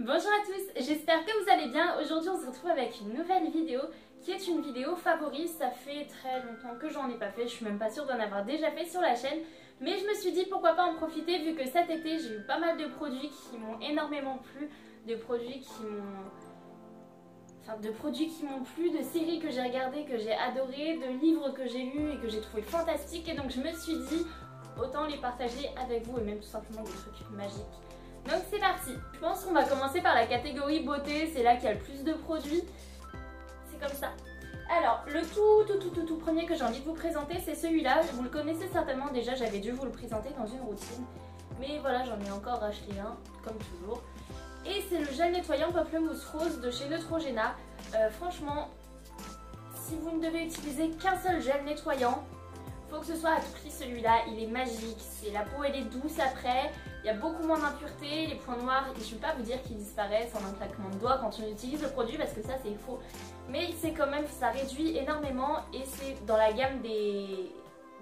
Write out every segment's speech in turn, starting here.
Bonjour à tous, j'espère que vous allez bien. Aujourd'hui on se retrouve avec une nouvelle vidéo qui est une vidéo favori. Ça fait très longtemps que j'en ai pas fait, je suis même pas sûre d'en avoir déjà fait sur la chaîne. Mais je me suis dit pourquoi pas en profiter vu que cet été j'ai eu pas mal de produits qui m'ont énormément plu. De produits qui m'ont plu, de séries que j'ai regardées, que j'ai adorées, de livres que j'ai lus et que j'ai trouvé fantastiques. Et donc je me suis dit autant les partager avec vous et même tout simplement des trucs magiques. Donc c'est parti. Je pense qu'on va commencer par la catégorie beauté, c'est là qu'il y a le plus de produits. C'est comme ça. Alors le tout premier que j'ai envie de vous présenter, c'est celui-là. Vous le connaissez certainement déjà, j'avais dû vous le présenter dans une routine. Mais voilà, j'en ai encore racheté un, comme toujours. Et c'est le gel nettoyant Pamplemousse Rose de chez Neutrogena. Franchement, si vous ne devez utiliser qu'un seul gel nettoyant, faut que ce soit à tout prix celui-là, il est magique. La peau elle est douce après, il y a beaucoup moins d'impuretés, les points noirs, je ne vais pas vous dire qu'ils disparaissent en un claquement de doigts quand on utilise le produit parce que ça c'est faux. Mais c'est quand même, ça réduit énormément et c'est dans la gamme des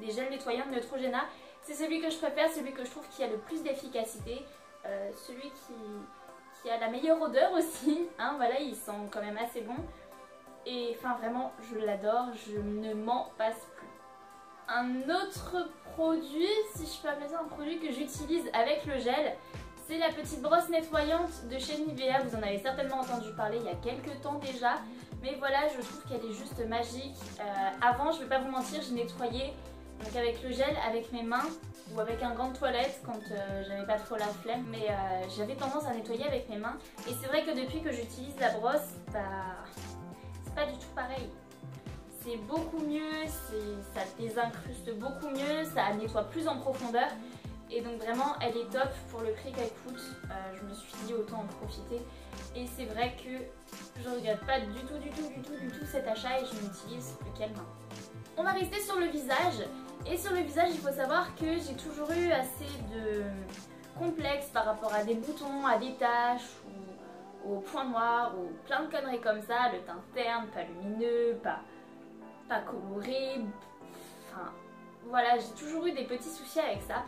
gels nettoyants de Neutrogena. C'est celui que je préfère, celui que je trouve qui a le plus d'efficacité, celui qui a la meilleure odeur aussi, hein, voilà, il sent quand même assez bon. Et enfin vraiment, je l'adore, je ne m'en passe plus. Un autre produit, si je peux appeler ça un produit que j'utilise avec le gel, c'est la petite brosse nettoyante de chez Nivea. Vous en avez certainement entendu parler il y a quelques temps déjà. Mais voilà, je trouve qu'elle est juste magique. Avant, je vais pas vous mentir, je nettoyais donc avec le gel, avec mes mains ou avec un gant de toilette quand j'avais pas trop la flemme. Mais j'avais tendance à nettoyer avec mes mains. Et c'est vrai que depuis que j'utilise la brosse, bah, c'est pas du tout pareil. C'est beaucoup mieux, ça désincruste beaucoup mieux, ça nettoie plus en profondeur. Et donc vraiment, elle est top pour le prix qu'elle coûte. Je me suis dit autant en profiter. Et c'est vrai que je regrette pas du tout cet achat et je n'utilise plus qu'elle main. On va rester sur le visage. Et sur le visage, il faut savoir que j'ai toujours eu assez de complexes par rapport à des boutons, à des taches ou aux points noirs ou plein de conneries comme ça. Le teint terne, pas lumineux, pas coloré, enfin voilà, j'ai toujours eu des petits soucis avec ça.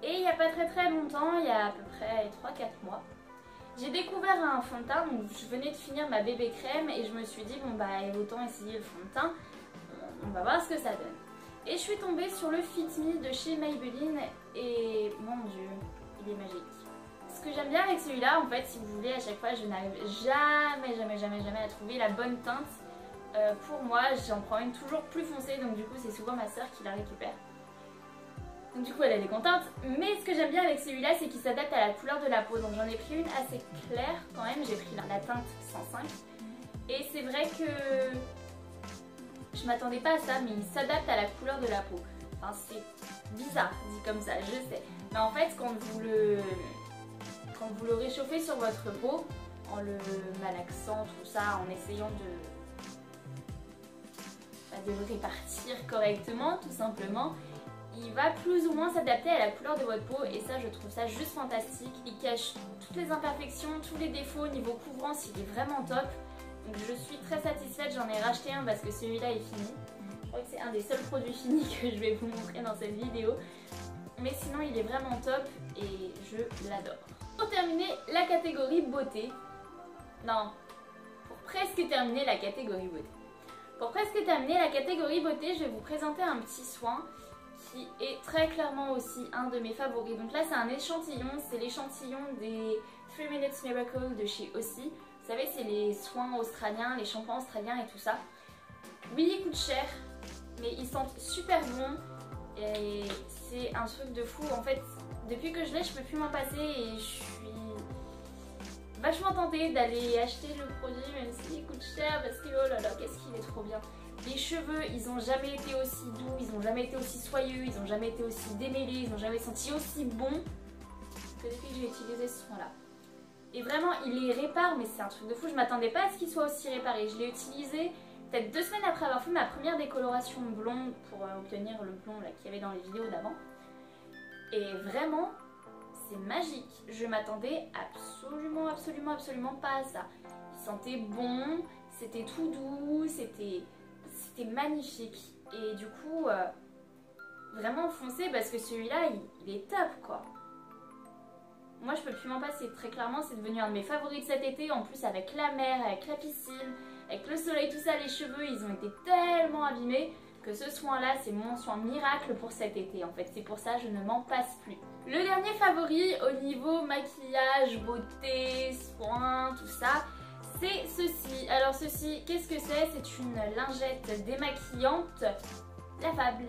Et il n'y a pas très longtemps, il y a à peu près 3-4 mois, j'ai découvert un fond de teint. Donc je venais de finir ma bébé crème et je me suis dit bon bah autant essayer le fond de teint, on va voir ce que ça donne. Et je suis tombée sur le Fit Me de chez Maybelline et mon dieu, il est magique. Ce que j'aime bien avec celui-là, en fait, si vous voulez, à chaque fois je n'arrive jamais à trouver la bonne teinte. Pour moi, j'en prends une toujours plus foncée, donc du coup c'est souvent ma soeur qui la récupère. Donc du coup elle est contente. Mais ce que j'aime bien avec celui-là, c'est qu'il s'adapte à la couleur de la peau. Donc j'en ai pris une assez claire quand même, j'ai pris la teinte 105. Et c'est vrai que je m'attendais pas à ça, mais il s'adapte à la couleur de la peau. Enfin c'est bizarre dit comme ça, je sais. Mais en fait quand vous le réchauffez sur votre peau, en le malaxant, tout ça, en essayant de le répartir correctement tout simplement, il va plus ou moins s'adapter à la couleur de votre peau et ça je trouve ça juste fantastique. Il cache toutes les imperfections, tous les défauts. Niveau couvrance il est vraiment top, donc je suis très satisfaite. J'en ai racheté un parce que celui-là est fini. Je crois que c'est un des seuls produits finis que je vais vous montrer dans cette vidéo, mais sinon il est vraiment top et je l'adore. Pour terminer la catégorie beauté, non, pour presque terminer la catégorie beauté, je vais vous présenter un petit soin qui est très clairement aussi un de mes favoris. Donc là c'est un échantillon, c'est l'échantillon des 3 Minutes Miracle de chez Aussie. Vous savez, c'est les soins australiens, les shampoings australiens et tout ça. Oui, ils coûtent cher, mais ils sentent super bon et c'est un truc de fou. En fait, depuis que je l'ai, je peux plus m'en passer et je suis vachement tentée d'aller acheter le produit même s'il coûte cher parce que oh là là, qu'est-ce qu'il est trop bien. Les cheveux, ils n'ont jamais été aussi doux, ils n'ont jamais été aussi soyeux, ils n'ont jamais été aussi démêlés, ils n'ont jamais senti aussi bon que depuis que j'ai utilisé ce soin-là. Et vraiment, il les répare, mais c'est un truc de fou. Je m'attendais pas à ce qu'il soit aussi réparé. Je l'ai utilisé peut-être 2 semaines après avoir fait ma première décoloration blonde pour obtenir le blond qu'il y avait dans les vidéos d'avant. Et vraiment, c'est magique. Je m'attendais absolument pas à ça. Il sentait bon, c'était tout doux, c'était magnifique. Et du coup, vraiment foncez parce que celui-là, il est top quoi. moi je peux plus m'en passer, très clairement c'est devenu un de mes favoris de cet été, en plus avec la mer, avec la piscine, avec le soleil, tout ça, les cheveux ils ont été tellement abîmés que ce soin là c'est mon soin miracle pour cet été en fait, c'est pour ça je ne m'en passe plus. Le dernier favori au niveau maquillage, beauté, soins, tout ça, c'est ceci. Alors ceci, qu'est-ce que c'est? C'est une lingette démaquillante lavable.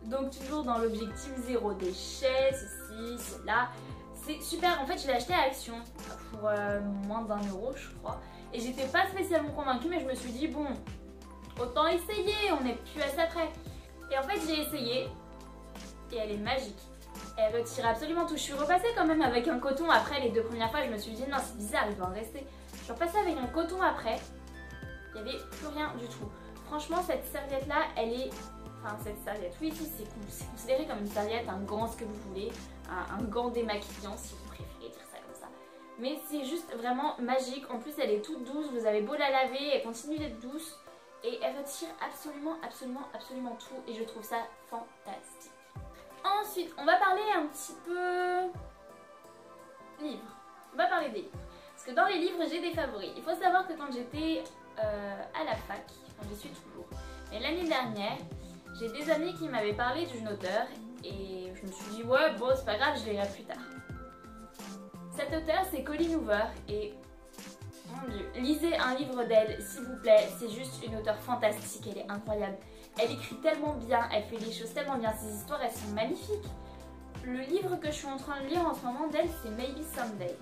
Donc toujours dans l'objectif zéro déchet, ceci, cela. C'est super, en fait je l'ai acheté à Action pour moins d'1 € je crois. Et j'étais pas spécialement convaincue mais je me suis dit bon, autant essayer, on n'est plus à ça près. Et en fait j'ai essayé et elle est magique. Elle retire absolument tout. Je suis repassée quand même avec un coton après les 2 premières fois, je me suis dit non c'est bizarre, il doit en rester. Je suis repassée avec un coton après, il n'y avait plus rien du tout. Franchement cette serviette là, elle est... Enfin cette serviette, oui ici c'est considéré comme une serviette, un gant, ce que vous voulez, un gant démaquillant si vous préférez dire ça comme ça. Mais c'est juste vraiment magique, en plus elle est toute douce, vous avez beau la laver, elle continue d'être douce et elle retire absolument tout et je trouve ça fantastique. Ensuite on va parler un petit peu livres, on va parler des livres. Parce que dans les livres j'ai des favoris. Il faut savoir que quand j'étais à la fac, enfin j'y suis toujours, mais l'année dernière, j'ai des amis qui m'avaient parlé d'une auteure et je me suis dit ouais bon c'est pas grave, je lirai plus tard. Cette auteure c'est Colleen Hoover et mon dieu, lisez un livre d'elle s'il vous plaît, c'est juste une auteure fantastique, elle est incroyable. Elle écrit tellement bien, elle fait les choses tellement bien, ses histoires elles sont magnifiques. Le livre que je suis en train de lire en ce moment d'elle c'est Maybe Someday.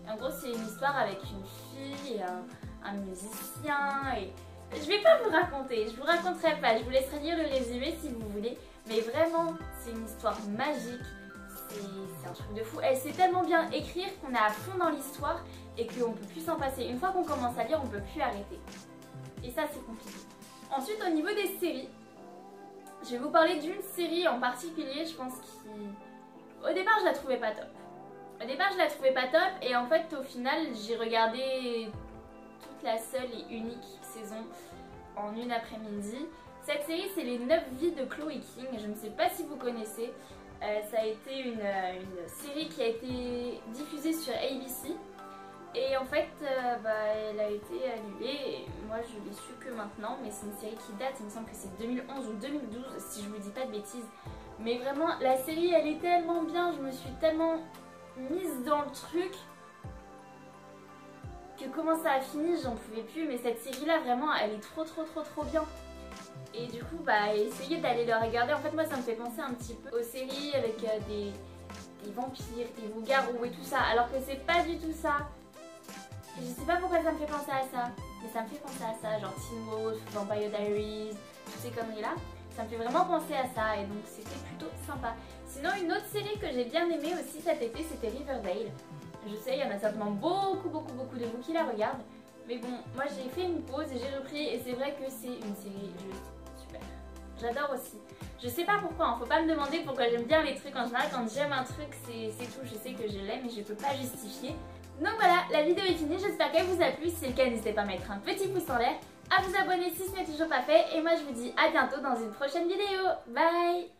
En gros c'est une histoire avec une fille et un musicien et... Je vais pas vous raconter, je vous raconterai pas, je vous laisserai lire le résumé si vous voulez. Mais vraiment, c'est une histoire magique, c'est un truc de fou. Elle sait tellement bien écrire qu'on est à fond dans l'histoire et qu'on peut plus s'en passer. Une fois qu'on commence à lire, on peut plus arrêter. Et ça, c'est compliqué. Ensuite, au niveau des séries, je vais vous parler d'une série en particulier, je pense qui... Au départ, je la trouvais pas top. Au départ, je la trouvais pas top et en fait, au final, j'ai regardé... toute la seule et unique saison en une après-midi. Cette série c'est les 9 vies de Chloe King, je ne sais pas si vous connaissez, ça a été une série qui a été diffusée sur ABC et en fait elle a été annulée et moi je l'ai su que maintenant, mais c'est une série qui date, il me semble que c'est 2011 ou 2012 si je vous dis pas de bêtises, mais vraiment la série elle est tellement bien, je me suis tellement mise dans le truc que comment ça a fini, j'en pouvais plus, mais cette série là vraiment elle est trop bien. Et du coup essayez d'aller le regarder, en fait moi ça me fait penser un petit peu aux séries avec des vampires, des loups-garous et tout ça, alors que c'est pas du tout ça. Je sais pas pourquoi ça me fait penser à ça, mais ça me fait penser à ça, genre Teen Wolf, Vampire Diaries, toutes ces conneries là. Ça me fait vraiment penser à ça et donc c'était plutôt sympa. Sinon une autre série que j'ai bien aimée aussi cet été c'était Riverdale. Je sais, il y en a certainement beaucoup de vous qui la regardent. Mais bon, moi j'ai fait une pause et j'ai repris et c'est vrai que c'est une série juste super. J'adore aussi. Je sais pas pourquoi, hein, faut pas me demander pourquoi j'aime bien les trucs en général. Quand j'aime un truc, c'est tout. Je sais que je l'aime et je peux pas justifier. Donc voilà, la vidéo est finie. J'espère qu'elle vous a plu. Si c'est le cas, n'hésitez pas à mettre un petit pouce en l'air, à vous abonner si ce n'est toujours pas fait. Et moi je vous dis à bientôt dans une prochaine vidéo. Bye!